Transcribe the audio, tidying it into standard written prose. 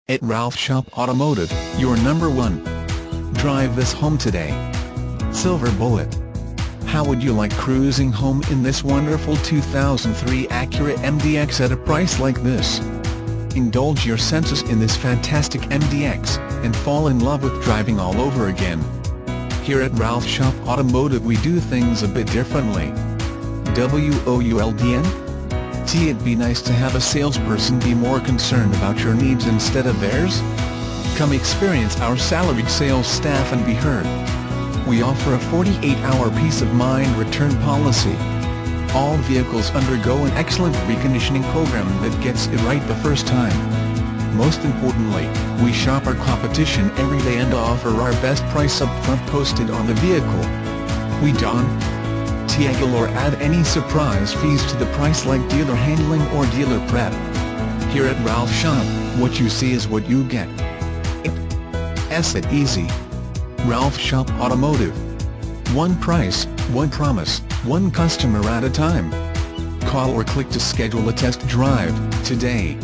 At Ralph Shop Automotive, your number one. Drive this home today. Silver Bullet. How would you like cruising home in this wonderful 2003 Acura MDX at a price like this? Indulge your senses in this fantastic MDX, and fall in love with driving all over again. Here at Ralph Shop Automotive we do things a bit differently. WOULDN? It'd be nice to have a salesperson be more concerned about your needs instead of theirs? Come experience our salaried sales staff and be heard. We offer a 48-hour peace of mind return policy. All vehicles undergo an excellent reconditioning program that gets it right the first time. Most importantly, we shop our competition every day and offer our best price up front posted on the vehicle. We don't toggle or add any surprise fees to the price like dealer handling or dealer prep. Here at Ralph Shop, what you see is what you get. It's that easy. Ralph Shop Automotive. One price, one promise, one customer at a time. Call or click to schedule a test drive today.